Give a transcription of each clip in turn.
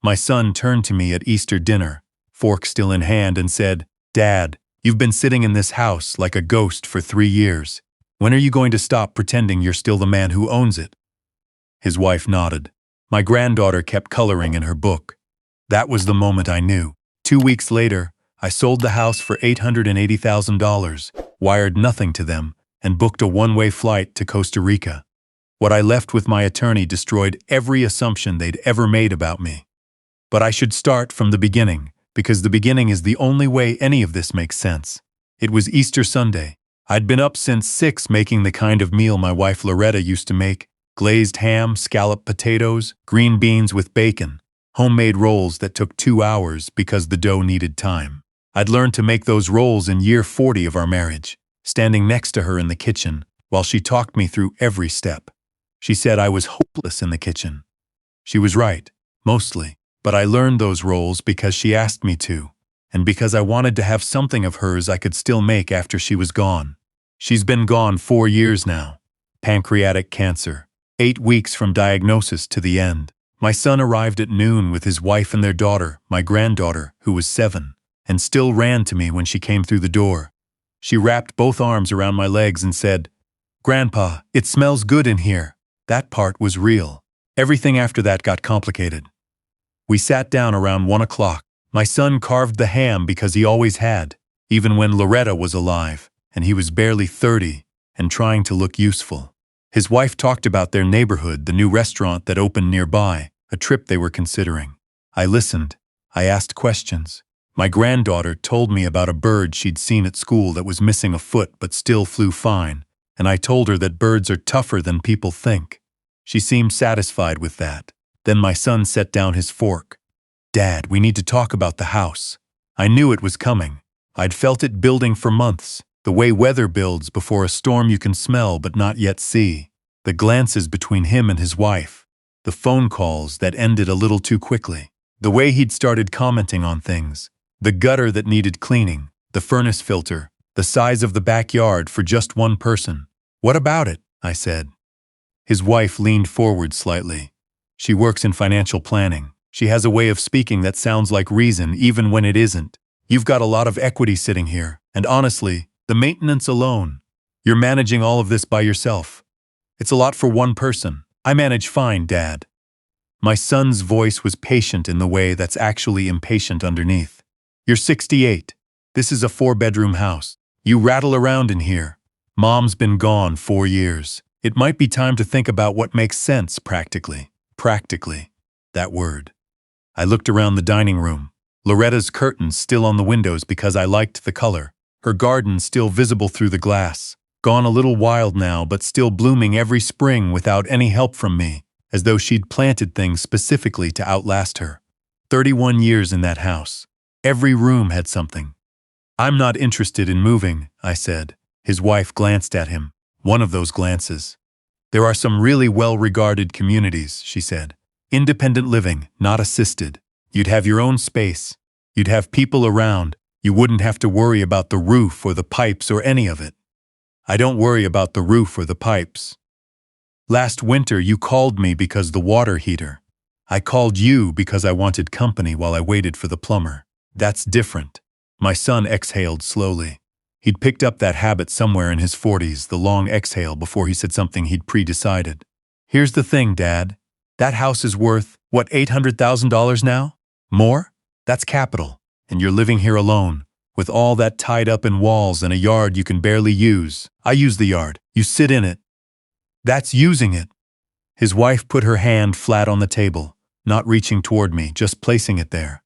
My son turned to me at Easter dinner, fork still in hand, and said, "Dad, you've been sitting in this house like a ghost for 3 years. When are you going to stop pretending you're still the man who owns it?" His wife nodded. My granddaughter kept coloring in her book. That was the moment I knew. 2 weeks later, I sold the house for $880,000, wired nothing to them, and booked a one-way flight to Costa Rica. What I left with my attorney destroyed every assumption they'd ever made about me. But I should start from the beginning, because the beginning is the only way any of this makes sense. It was Easter Sunday. I'd been up since 6 making the kind of meal my wife Loretta used to make: glazed ham, scalloped potatoes, green beans with bacon, homemade rolls that took 2 hours because the dough needed time. I'd learned to make those rolls in year 40 of our marriage, standing next to her in the kitchen while she talked me through every step. She said I was hopeless in the kitchen. She was right, mostly, but I learned those rolls because she asked me to, and because I wanted to have something of hers I could still make after she was gone. She's been gone 4 years now. Pancreatic cancer. 8 weeks from diagnosis to the end. My son arrived at noon with his wife and their daughter, my granddaughter, who was 7, and still ran to me when she came through the door. She wrapped both arms around my legs and said, "Grandpa, it smells good in here." That part was real. Everything after that got complicated. We sat down around 1 o'clock. My son carved the ham because he always had, even when Loretta was alive, and he was barely 30 and trying to look useful. His wife talked about their neighborhood, the new restaurant that opened nearby, a trip they were considering. I listened. I asked questions. My granddaughter told me about a bird she'd seen at school that was missing a foot but still flew fine, and I told her that birds are tougher than people think. She seemed satisfied with that. Then my son set down his fork. "Dad, we need to talk about the house." I knew it was coming. I'd felt it building for months, the way weather builds before a storm you can smell but not yet see. The glances between him and his wife, the phone calls that ended a little too quickly, the way he'd started commenting on things, the gutter that needed cleaning, the furnace filter, the size of the backyard for just one person. "What about it?" I said. His wife leaned forward slightly. She works in financial planning. She has a way of speaking that sounds like reason even when it isn't. "You've got a lot of equity sitting here, and honestly, the maintenance alone. You're managing all of this by yourself. It's a lot for one person." "I manage fine, Dad." My son's voice was patient in the way that's actually impatient underneath. "You're 68. This is a 4-bedroom house. You rattle around in here. Mom's been gone 4 years. It might be time to think about what makes sense practically." Practically. That word. I looked around the dining room. Loretta's curtains still on the windows because I liked the color. Her garden still visible through the glass. Gone a little wild now, but still blooming every spring without any help from me, as though she'd planted things specifically to outlast her. 31 years in that house. Every room had something. "I'm not interested in moving," I said. His wife glanced at him. One of those glances. "There are some really well-regarded communities," she said. "Independent living, not assisted. You'd have your own space. You'd have people around. You wouldn't have to worry about the roof or the pipes or any of it." "I don't worry about the roof or the pipes. Last winter you called me because the water heater. I called you because I wanted company while I waited for the plumber. That's different." My son exhaled slowly. He'd picked up that habit somewhere in his 40s, the long exhale before he said something he'd pre-decided. "Here's the thing, Dad. That house is worth, what, $800,000 now? More? That's capital. And you're living here alone, with all that tied up in walls and a yard you can barely use. I use the yard. You sit in it. That's using it." His wife put her hand flat on the table, not reaching toward me, just placing it there.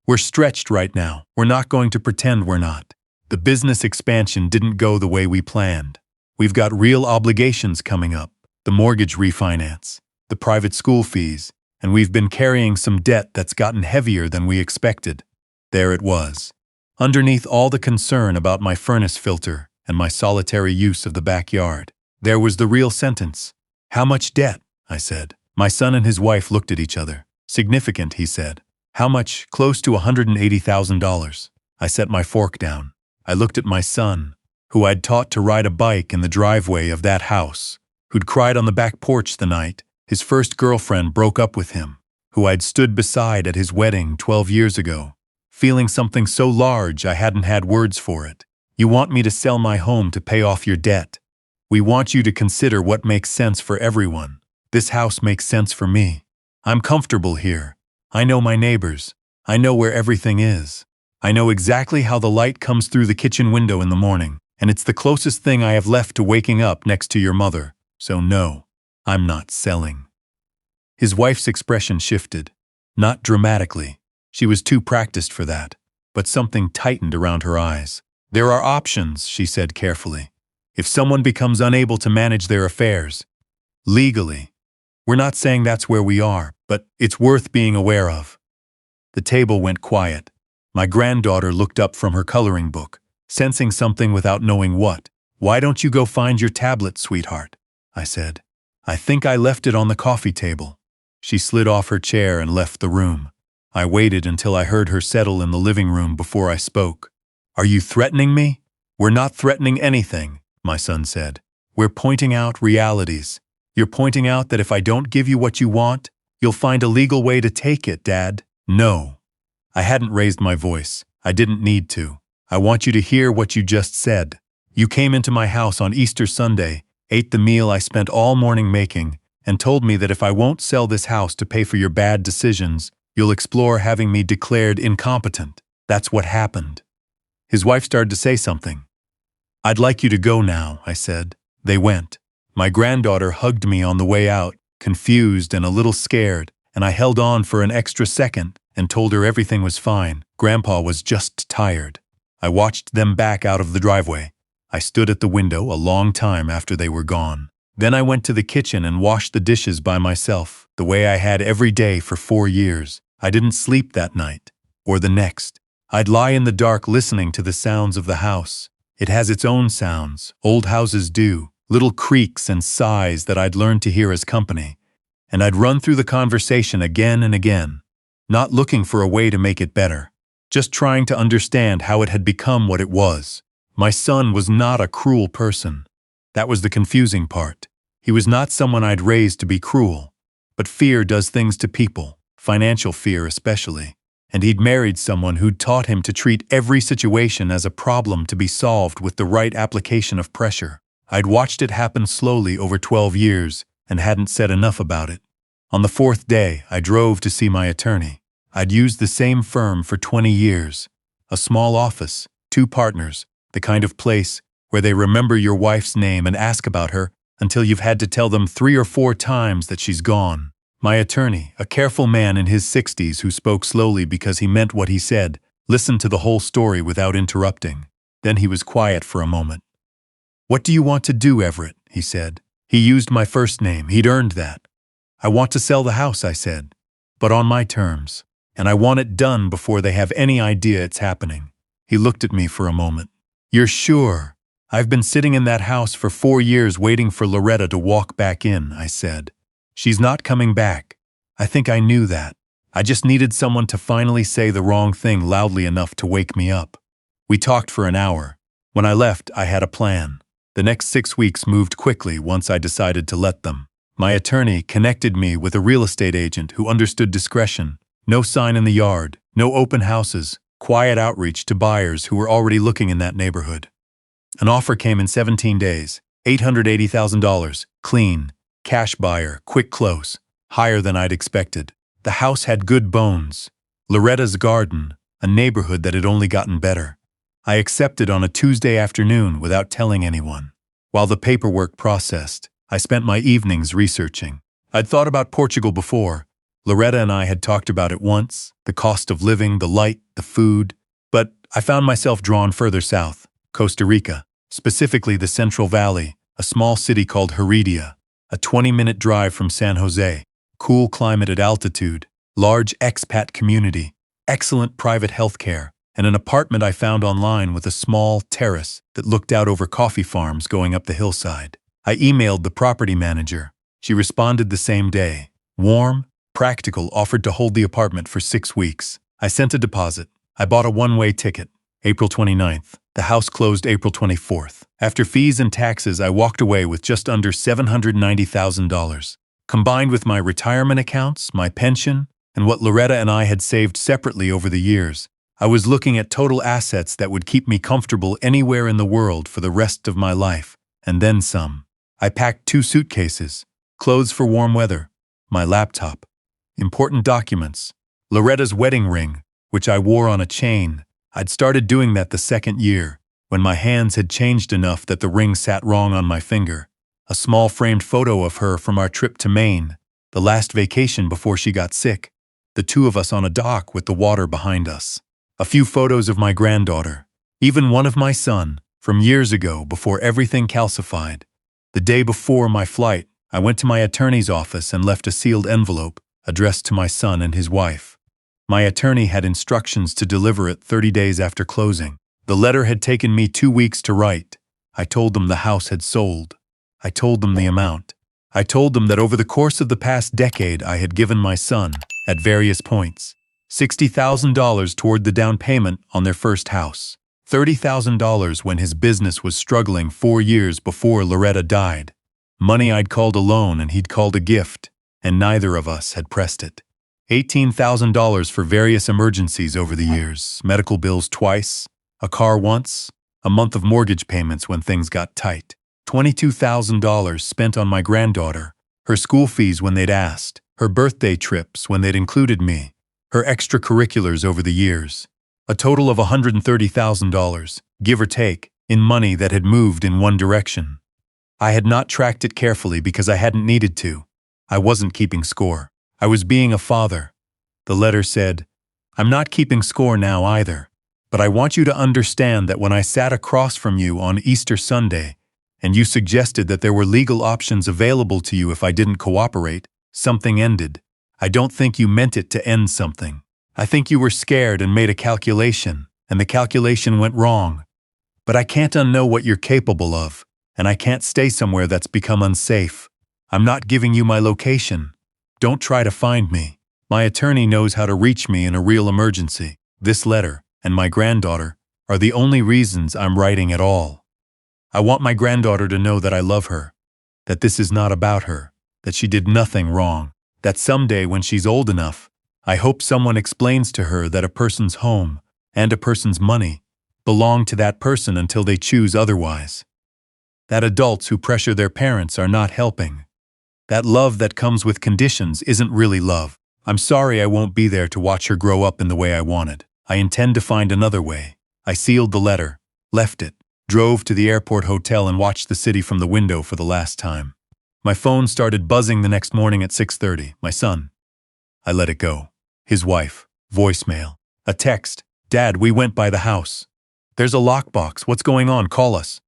"We're stretched right now. We're not going to pretend we're not. The business expansion didn't go the way we planned. We've got real obligations coming up, the mortgage refinance, the private school fees, and we've been carrying some debt that's gotten heavier than we expected." There it was. Underneath all the concern about my furnace filter and my solitary use of the backyard, there was the real sentence. "How much debt?" I said. My son and his wife looked at each other. "Significant," he said. "How much?" "Close to $180,000. I set my fork down. I looked at my son, who I'd taught to ride a bike in the driveway of that house, who'd cried on the back porch the night his first girlfriend broke up with him, who I'd stood beside at his wedding 12 years ago, feeling something so large I hadn't had words for it. You want me to sell my home to pay off your debt. We want you to consider what makes sense for everyone. This house makes sense for me. I'm comfortable here. I know my neighbors. I know where everything is. I know exactly how the light comes through the kitchen window in the morning, and it's the closest thing I have left to waking up next to your mother. So no, I'm not selling. His wife's expression shifted. Not dramatically. She was too practiced for that, but something tightened around her eyes. There are options, she said carefully. If someone becomes unable to manage their affairs, legally, we're not saying that's where we are, but it's worth being aware of. The table went quiet. My granddaughter looked up from her coloring book, sensing something without knowing what. Why don't you go find your tablet, sweetheart? I said. I think I left it on the coffee table. She slid off her chair and left the room. I waited until I heard her settle in the living room before I spoke. Are you threatening me? We're not threatening anything, my son said. We're pointing out realities. You're pointing out that if I don't give you what you want, you'll find a legal way to take it, Dad. No. I hadn't raised my voice. I didn't need to. I want you to hear what you just said. You came into my house on Easter Sunday, ate the meal I spent all morning making, and told me that if I won't sell this house to pay for your bad decisions, you'll explore having me declared incompetent. That's what happened. His wife started to say something. I'd like you to go now, I said. They went. My granddaughter hugged me on the way out, confused and a little scared, and I held on for an extra second and told her everything was fine. Grandpa was just tired. I watched them back out of the driveway. I stood at the window a long time after they were gone. Then I went to the kitchen and washed the dishes by myself, the way I had every day for 4 years. I didn't sleep that night, or the next. I'd lie in the dark listening to the sounds of the house. It has its own sounds, old houses do, little creaks and sighs that I'd learned to hear as company. And I'd run through the conversation again and again, not looking for a way to make it better, just trying to understand how it had become what it was. My son was not a cruel person. That was the confusing part. He was not someone I'd raised to be cruel. But fear does things to people, financial fear especially. And he'd married someone who'd taught him to treat every situation as a problem to be solved with the right application of pressure. I'd watched it happen slowly over 12 years and hadn't said enough about it. On the 4th day, I drove to see my attorney. I'd used the same firm for 20 years. A small office, 2 partners, the kind of place where they remember your wife's name and ask about her until you've had to tell them 3 or 4 times that she's gone. My attorney, a careful man in his 60s who spoke slowly because he meant what he said, listened to the whole story without interrupting. Then he was quiet for a moment. What do you want to do, Everett? He said. He used my first name. He'd earned that. I want to sell the house, I said, but on my terms. And I want it done before they have any idea it's happening. He looked at me for a moment. You're sure? I've been sitting in that house for 4 years waiting for Loretta to walk back in, I said. She's not coming back. I think I knew that. I just needed someone to finally say the wrong thing loudly enough to wake me up. We talked for an hour. When I left, I had a plan. The next 6 weeks moved quickly once I decided to let them. My attorney connected me with a real estate agent who understood discretion. No sign in the yard, no open houses, quiet outreach to buyers who were already looking in that neighborhood. An offer came in 17 days, $880,000, clean, cash buyer, quick close, higher than I'd expected. The house had good bones. Loretta's garden, a neighborhood that had only gotten better. I accepted on a Tuesday afternoon without telling anyone. While the paperwork processed, I spent my evenings researching. I'd thought about Portugal before. Loretta and I had talked about it once, the cost of living, the light, the food. But I found myself drawn further south, Costa Rica, specifically the Central Valley, a small city called Heredia, a 20-minute drive from San Jose, cool climate at altitude, large expat community, excellent private health care, and an apartment I found online with a small terrace that looked out over coffee farms going up the hillside. I emailed the property manager. She responded the same day. Warm, practical, offered to hold the apartment for 6 weeks. I sent a deposit. I bought a one-way ticket. April 29th. The house closed April 24th. After fees and taxes, I walked away with just under $790,000. Combined with my retirement accounts, my pension, and what Loretta and I had saved separately over the years. I was looking at total assets that would keep me comfortable anywhere in the world for the rest of my life, and then some. I packed 2 suitcases, clothes for warm weather, my laptop, important documents, Loretta's wedding ring, which I wore on a chain. I'd started doing that the second year, when my hands had changed enough that the ring sat wrong on my finger. A small framed photo of her from our trip to Maine, the last vacation before she got sick, the 2 of us on a dock with the water behind us. A few photos of my granddaughter, even one of my son, from years ago before everything calcified. The day before my flight, I went to my attorney's office and left a sealed envelope addressed to my son and his wife. My attorney had instructions to deliver it 30 days after closing. The letter had taken me 2 weeks to write. I told them the house had sold. I told them the amount. I told them that over the course of the past decade I had given my son, at various points, $60,000 toward the down payment on their first house, $30,000 when his business was struggling 4 years before Loretta died. Money I'd called a loan and he'd called a gift, and neither of us had pressed it. $18,000 for various emergencies over the years, medical bills twice, a car once, a month of mortgage payments when things got tight. $22,000 spent on my granddaughter, her school fees when they'd asked, her birthday trips when they'd included me, her extracurriculars over the years. A total of $130,000, give or take, in money that had moved in one direction. I had not tracked it carefully because I hadn't needed to. I wasn't keeping score. I was being a father. The letter said, "I'm not keeping score now either, but I want you to understand that when I sat across from you on Easter Sunday, and you suggested that there were legal options available to you if I didn't cooperate, something ended. I don't think you meant it to end something. I think you were scared and made a calculation, and the calculation went wrong. But I can't unknow what you're capable of, and I can't stay somewhere that's become unsafe. I'm not giving you my location. Don't try to find me. My attorney knows how to reach me in a real emergency. This letter, and my granddaughter, are the only reasons I'm writing at all. I want my granddaughter to know that I love her, that this is not about her, that she did nothing wrong, that someday when she's old enough, I hope someone explains to her that a person's home and a person's money belong to that person until they choose otherwise. That adults who pressure their parents are not helping. That love that comes with conditions isn't really love. I'm sorry I won't be there to watch her grow up in the way I wanted. I intend to find another way. I sealed the letter, left it, drove to the airport hotel and watched the city from the window for the last time. My phone started buzzing the next morning at 6:30. My son. I let it go. His wife. Voicemail. A text. Dad, we went by the house. There's a lockbox. What's going on? Call us.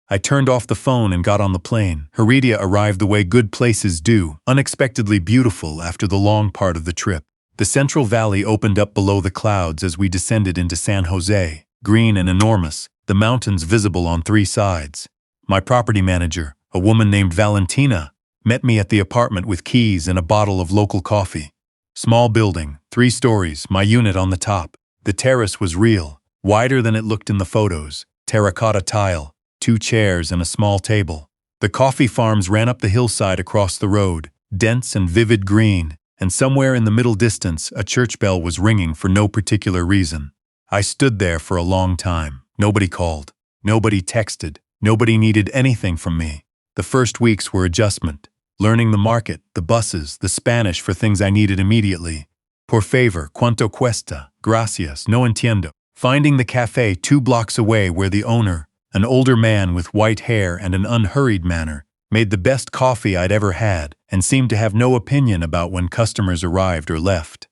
I turned off the phone and got on the plane. Heredia arrived the way good places do, unexpectedly beautiful after the long part of the trip. The Central Valley opened up below the clouds as we descended into San Jose, green and enormous, the mountains visible on 3 sides. My property manager, a woman named Valentina, met me at the apartment with keys and a bottle of local coffee. Small building, 3 stories, my unit on the top. The terrace was real, wider than it looked in the photos, terracotta tile, 2 chairs and a small table. The coffee farms ran up the hillside across the road, dense and vivid green, and somewhere in the middle distance a church bell was ringing for no particular reason. I stood there for a long time. Nobody called. Nobody texted. Nobody needed anything from me. The first weeks were adjustment. Learning the market, the buses, the Spanish for things I needed immediately. Por favor, cuánto cuesta? Gracias, no entiendo. Finding the cafe 2 blocks away where the owner, an older man with white hair and an unhurried manner, made the best coffee I'd ever had and seemed to have no opinion about when customers arrived or left.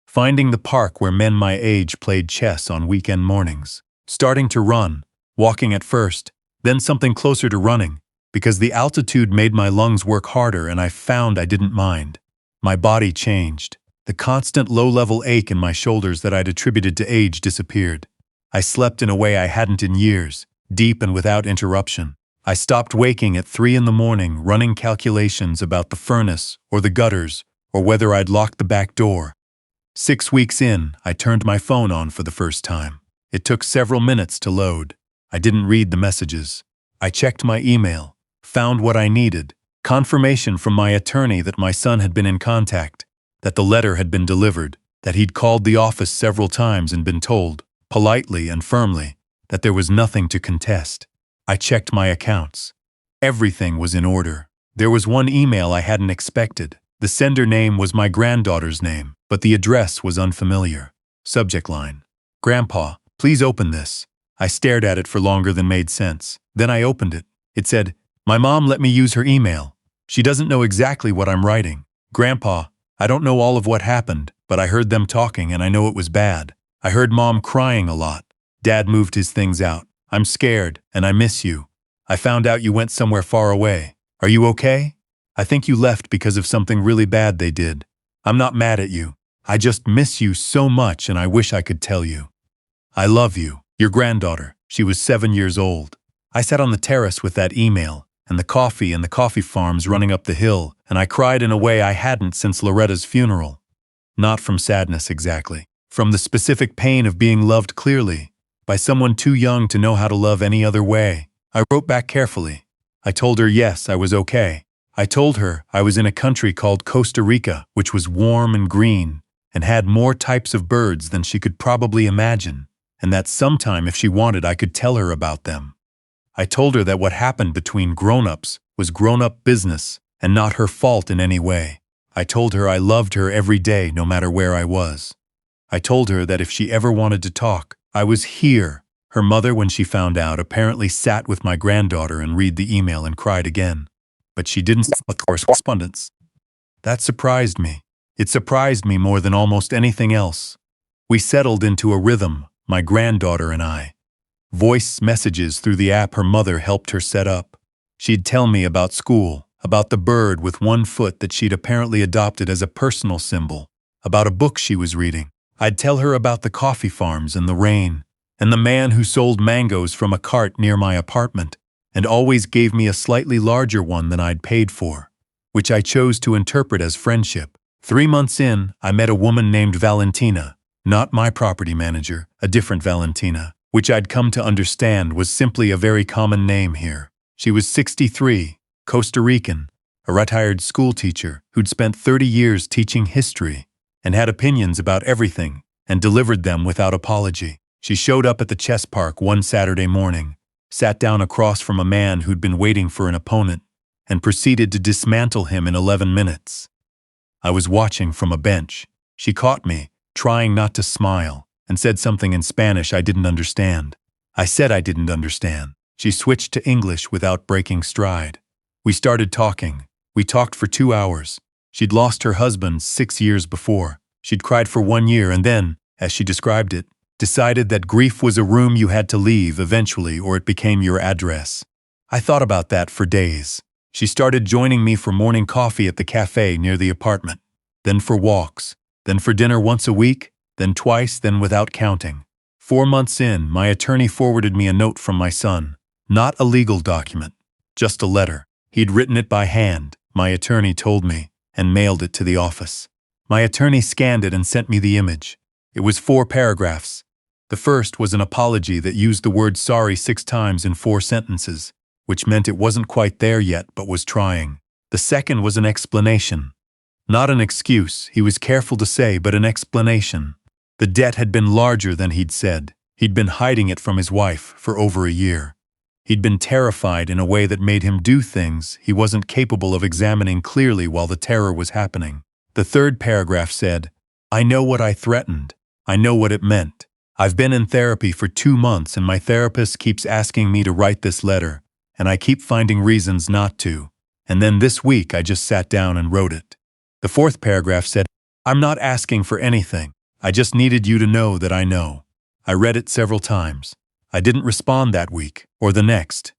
Finding the park where men my age played chess on weekend mornings. Starting to run, walking at first, then something closer to running, because the altitude made my lungs work harder and I found I didn't mind. My body changed. The constant low-level ache in my shoulders that I'd attributed to age disappeared. I slept in a way I hadn't in years, deep and without interruption. I stopped waking at 3 in the morning running calculations about the furnace or the gutters or whether I'd locked the back door. 6 weeks in, I turned my phone on for the first time. It took several minutes to load. I didn't read the messages. I checked my email. Found what I needed, confirmation from my attorney that my son had been in contact, that the letter had been delivered, that he'd called the office several times and been told, politely and firmly, that there was nothing to contest. I checked my accounts. Everything was in order. There was one email I hadn't expected. The sender name was my granddaughter's name, but the address was unfamiliar. Subject line: Grandpa, please open this. I stared at it for longer than made sense. Then I opened it. It said, my mom let me use her email. She doesn't know exactly what I'm writing. Grandpa, I don't know all of what happened, but I heard them talking and I know it was bad. I heard Mom crying a lot. Dad moved his things out. I'm scared, and I miss you. I found out you went somewhere far away. Are you okay? I think you left because of something really bad they did. I'm not mad at you. I just miss you so much and I wish I could tell you. I love you. Your granddaughter. She was 7 years old. I sat on the terrace with that email, and the coffee farms running up the hill, and I cried in a way I hadn't since Loretta's funeral. Not from sadness exactly. From the specific pain of being loved clearly, by someone too young to know how to love any other way. I wrote back carefully. I told her yes, I was okay. I told her I was in a country called Costa Rica, which was warm and green, and had more types of birds than she could probably imagine, and that sometime if she wanted I could tell her about them. I told her that what happened between grown-ups was grown-up business and not her fault in any way. I told her I loved her every day no matter where I was. I told her that if she ever wanted to talk, I was here. Her mother, when she found out, apparently sat with my granddaughter and read the email and cried again. But she didn't stop with correspondence. That surprised me. It surprised me more than almost anything else. We settled into a rhythm, my granddaughter and I. Voice messages through the app her mother helped her set up. She'd tell me about school, about the bird with one foot that she'd apparently adopted as a personal symbol, about a book she was reading. I'd tell her about the coffee farms and the rain, and the man who sold mangoes from a cart near my apartment, and always gave me a slightly larger one than I'd paid for, which I chose to interpret as friendship. 3 months in, I met a woman named Valentina, not my property manager, a different Valentina, which I'd come to understand was simply a very common name here. She was 63, Costa Rican, a retired school teacher who'd spent 30 years teaching history, and had opinions about everything, and delivered them without apology. She showed up at the chess park one Saturday morning, sat down across from a man who'd been waiting for an opponent, and proceeded to dismantle him in 11 minutes. I was watching from a bench. She caught me, trying not to smile, and said something in Spanish I didn't understand. I said I didn't understand. She switched to English without breaking stride. We started talking. We talked for 2 hours. She'd lost her husband 6 years before. She'd cried for 1 year and then, as she described it, decided that grief was a room you had to leave eventually or it became your address. I thought about that for days. She started joining me for morning coffee at the cafe near the apartment, then for walks, then for dinner once a week, then twice, then without counting. 4 months in, my attorney forwarded me a note from my son. Not a legal document, just a letter. He'd written it by hand, my attorney told me, and mailed it to the office. My attorney scanned it and sent me the image. It was 4 paragraphs. The first was an apology that used the word sorry 6 times in 4 sentences, which meant it wasn't quite there yet but was trying. The second was an explanation. Not an excuse, he was careful to say, but an explanation. The debt had been larger than he'd said. He'd been hiding it from his wife for over a year. He'd been terrified in a way that made him do things he wasn't capable of examining clearly while the terror was happening. The third paragraph said, I know what I threatened. I know what it meant. I've been in therapy for 2 months and my therapist keeps asking me to write this letter, and I keep finding reasons not to. And then this week I just sat down and wrote it. The fourth paragraph said, I'm not asking for anything. I just needed you to know that I know. I read it several times. I didn't respond that week, or the next.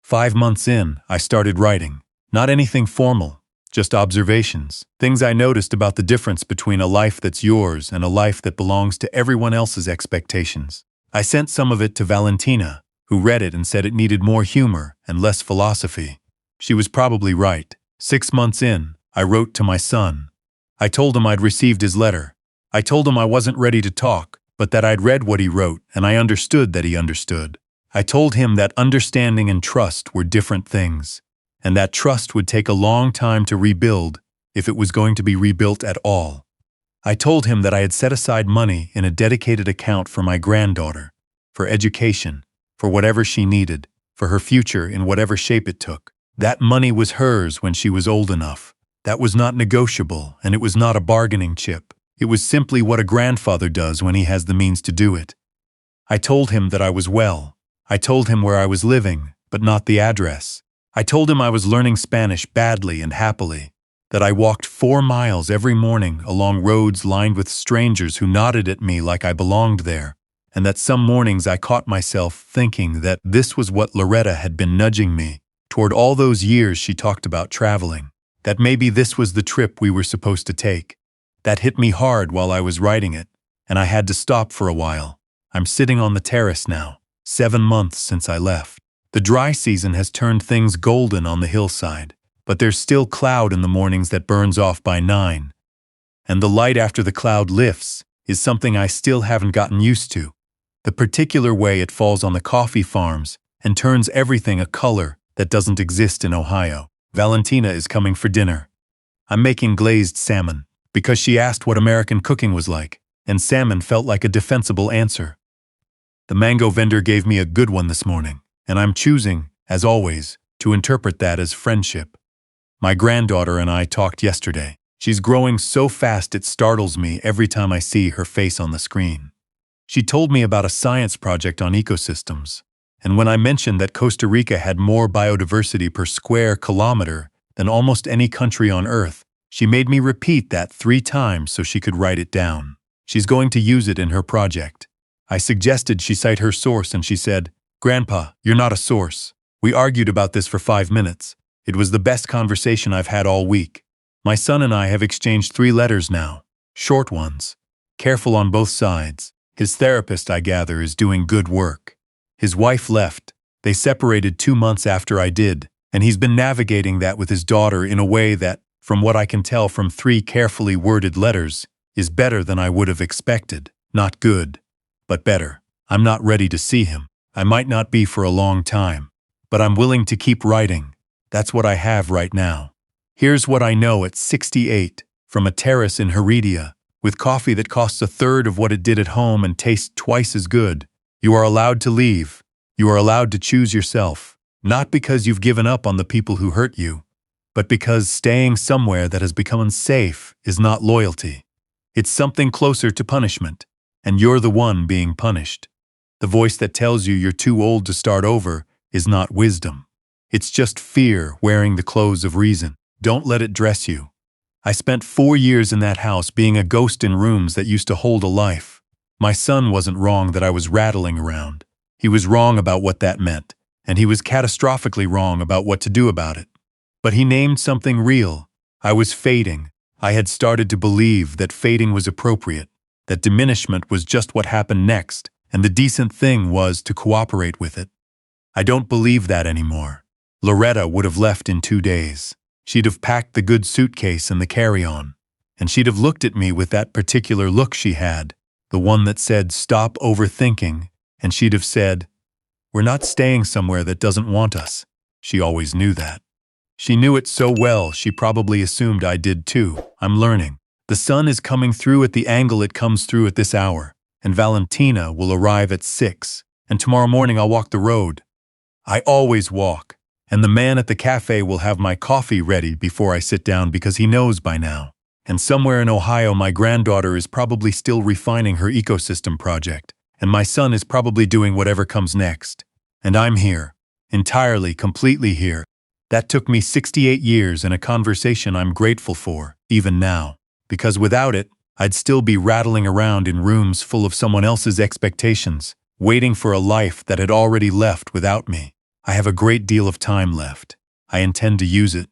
5 months in, I started writing. Not anything formal, just observations. Things I noticed about the difference between a life that's yours and a life that belongs to everyone else's expectations. I sent some of it to Valentina, who read it and said it needed more humor and less philosophy. She was probably right. 6 months in, I wrote to my son. I told him I'd received his letter. I told him I wasn't ready to talk, but that I'd read what he wrote and I understood that he understood. I told him that understanding and trust were different things, and that trust would take a long time to rebuild if it was going to be rebuilt at all. I told him that I had set aside money in a dedicated account for my granddaughter, for education, for whatever she needed, for her future in whatever shape it took. That money was hers when she was old enough. That was not negotiable, and it was not a bargaining chip. It was simply what a grandfather does when he has the means to do it. I told him that I was well. I told him where I was living, but not the address. I told him I was learning Spanish badly and happily, that I walked 4 miles every morning along roads lined with strangers who nodded at me like I belonged there, and that some mornings I caught myself thinking that this was what Loretta had been nudging me toward all those years she talked about traveling, that maybe this was the trip we were supposed to take. That hit me hard while I was writing it, and I had to stop for a while. I'm sitting on the terrace now, 7 months since I left. The dry season has turned things golden on the hillside, but there's still cloud in the mornings that burns off by 9. And the light after the cloud lifts is something I still haven't gotten used to. The particular way it falls on the coffee farms and turns everything a color that doesn't exist in Ohio. Valentina is coming for dinner. I'm making glazed salmon, because she asked what American cooking was like, and salmon felt like a defensible answer. The mango vendor gave me a good one this morning, and I'm choosing, as always, to interpret that as friendship. My granddaughter and I talked yesterday. She's growing so fast it startles me every time I see her face on the screen. She told me about a science project on ecosystems, and when I mentioned that Costa Rica had more biodiversity per square kilometer than almost any country on Earth, she made me repeat that 3 times so she could write it down. She's going to use it in her project. I suggested she cite her source and she said, "Grandpa, you're not a source." We argued about this for 5 minutes. It was the best conversation I've had all week. My son and I have exchanged 3 letters now, short ones, careful on both sides. His therapist, I gather, is doing good work. His wife left. They separated 2 months after I did, and he's been navigating that with his daughter in a way that, from what I can tell from 3 carefully worded letters, is better than I would have expected. Not good, but better. I'm not ready to see him. I might not be for a long time, but I'm willing to keep writing. That's what I have right now. Here's what I know at 68, from a terrace in Heredia, with coffee that costs 1/3 of what it did at home and tastes twice as good. You are allowed to leave. You are allowed to choose yourself, not because you've given up on the people who hurt you, but because staying somewhere that has become unsafe is not loyalty. It's something closer to punishment, and you're the one being punished. The voice that tells you you're too old to start over is not wisdom. It's just fear wearing the clothes of reason. Don't let it dress you. I spent 4 years in that house being a ghost in rooms that used to hold a life. My son wasn't wrong that I was rattling around. He was wrong about what that meant, and he was catastrophically wrong about what to do about it. But he named something real. I was fading. I had started to believe that fading was appropriate, that diminishment was just what happened next, and the decent thing was to cooperate with it. I don't believe that anymore. Loretta would have left in 2 days. She'd have packed the good suitcase and the carry-on, and she'd have looked at me with that particular look she had, the one that said, "Stop overthinking," and she'd have said, "We're not staying somewhere that doesn't want us." She always knew that. She knew it so well she probably assumed I did too. I'm learning. The sun is coming through at the angle it comes through at this hour, and Valentina will arrive at 6, and tomorrow morning I'll walk the road. I always walk. And the man at the cafe will have my coffee ready before I sit down because he knows by now. And somewhere in Ohio my granddaughter is probably still refining her ecosystem project, and my son is probably doing whatever comes next. And I'm here. Entirely, completely here. That took me 68 years and a conversation I'm grateful for, even now. Because without it, I'd still be rattling around in rooms full of someone else's expectations, waiting for a life that had already left without me. I have a great deal of time left. I intend to use it.